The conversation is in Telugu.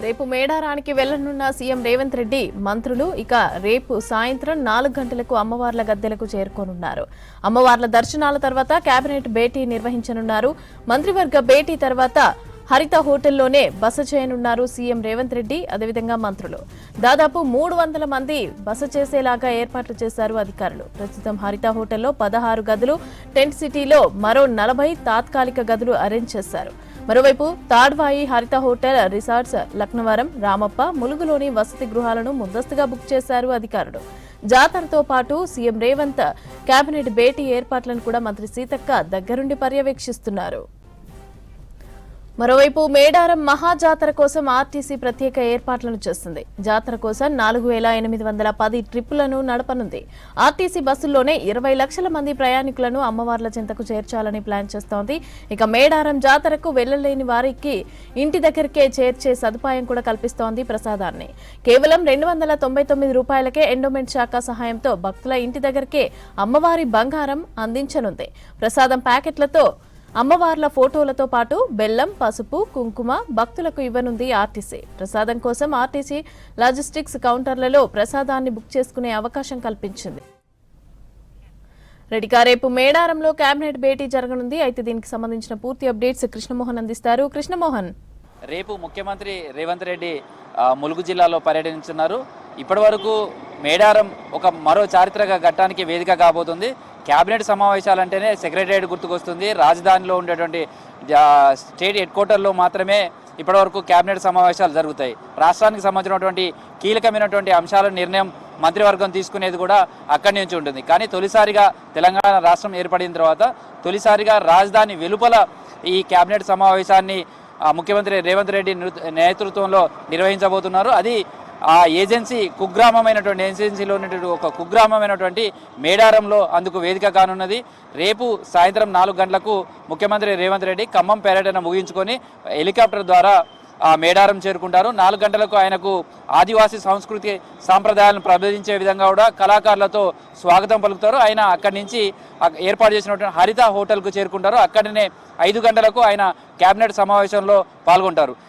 రేపు మేడారానికి వెళ్లనున్న సీఎం రేవంత్ రెడ్డి మంత్రులు ఇక రేపు సాయంత్రం 4 గంటలకు అమ్మవార్ల గద్దెలకు చేరుకోనున్నారు. అమ్మవార్ల దర్శనాల తర్వాత కేబినెట్ భేటీ నిర్వహించనున్నారు. మంత్రివర్గ భేటీ తర్వాత హరిత హోటల్లోనే బస చేయనున్నారు సీఎం రేవంత్ రెడ్డి. అదేవిధంగా మంత్రులు దాదాపు 300 మంది బస చేసేలాగా ఏర్పాట్లు చేశారు అధికారులు. ప్రస్తుతం హరిత హోటల్లో 16 గదులు, టెంట్ సిటీలో మరో 40 తాత్కాలిక గదులు అరేంజ్ చేశారు. మరోవైపు తాడ్వాయి హరిత హోటల్ రిసార్ట్స్ లక్నవరం, రామప్ప, ములుగులోని వసతి గృహాలను ముందస్తుగా బుక్ చేశారు అధికారులు. జాతరతో పాటు సీఎం రేవంత్ కేబినెట్ భేటీ ఏర్పాట్లను కూడా మంత్రి సీతక్క దగ్గరుండి పర్యవేక్షిస్తున్నారు. మరోవైపు మేడారం మహాజాతర కోసం ఆర్టీసీ ప్రత్యేక ఏర్పాట్లను చేస్తుంది. జాతర కోసం 4810 ట్రిప్పులను నడపనుంది. ఆర్టీసీ బస్సుల్లోనే 20 లక్షల మంది ప్రయాణికులను అమ్మవార్ల చెంతకు చేర్చాలని ప్లాన్ చేస్తోంది. ఇక మేడారం జాతరకు వెళ్లలేని వారికి ఇంటి దగ్గరికే చేర్చే సదుపాయం కూడా కల్పిస్తోంది ప్రసాదాన్ని. కేవలం 299 రూపాయలకే ఎండోమెంట్ శాఖ సహాయంతో భక్తుల ఇంటి దగ్గరికే అమ్మవారి బంగారం అందించనుంది. ప్రసాదం ప్యాకెట్లతో అమ్మవార్ల ఫోటోలతో పాటు బెల్లం, పసుపు, కుంకుమ భక్తులకు ఇవ్వనుంది ఆర్టీసీ. ప్రసాదం కోసం ఆర్టీసీ లాజిస్టిక్స్ కౌంటర్లలో ప్రసాదాన్ని బుక్ చేసుకునే అవకాశం కల్పించింది. రెడ్డిగా రేపు మేడారంలో కేబినెట్ భేటీ జరగనుంది. అయితే దీనికి సంబంధించిన పూర్తి అప్డేట్స్ కృష్ణమోహన్ అందిస్తారు. కృష్ణమోహన్, రేపు ముఖ్యమంత్రి రేవంత్ రెడ్డి ములుగు జిల్లాలో పర్యటించున్నారు. ఇప్పటి వరకు మేడారం ఒక మరో చారిత్రక ఘట్టానికి వేదిక కాబోతుంది. కేబినెట్ సమావేశాలంటేనే సెక్రటరియట్ గుర్తుకొస్తుంది. రాజధానిలో ఉండేటువంటి స్టేట్ హెడ్ క్వార్టర్లో మాత్రమే ఇప్పటివరకు కేబినెట్ సమావేశాలు జరుగుతాయి. రాష్ట్రానికి సంబంధించినటువంటి కీలకమైనటువంటి అంశాల నిర్ణయం మంత్రివర్గం తీసుకునేది కూడా అక్కడి నుంచి ఉంటుంది. కానీ తొలిసారిగా తెలంగాణ రాష్ట్రం ఏర్పడిన తర్వాత తొలిసారిగా రాజధాని వెలుపల ఈ కేబినెట్ సమావేశాన్ని ముఖ్యమంత్రి రేవంత్ రెడ్డి నేతృత్వంలో నిర్వహించబోతున్నారు. అది ఆ ఏజెన్సీ ఏజెన్సీలో ఉన్నటువంటి ఒక కుగ్రామమైనటువంటి మేడారంలో అందుకు వేదిక కానున్నది. రేపు సాయంత్రం 4 గంటలకు ముఖ్యమంత్రి రేవంత్ రెడ్డి ఖమ్మం పర్యటన ముగించుకొని హెలికాప్టర్ ద్వారా మేడారం చేరుకుంటారు. 4 గంటలకు ఆయనకు ఆదివాసీ సంస్కృతి సాంప్రదాయాలను ప్రబోధించే విధంగా కూడా కళాకారులతో స్వాగతం పలుకుతారు. ఆయన అక్కడి నుంచి ఏర్పాటు చేసినటువంటి హరిత హోటల్కు చేరుకుంటారు. అక్కడనే 5 గంటలకు ఆయన కేబినెట్ సమావేశంలో పాల్గొంటారు.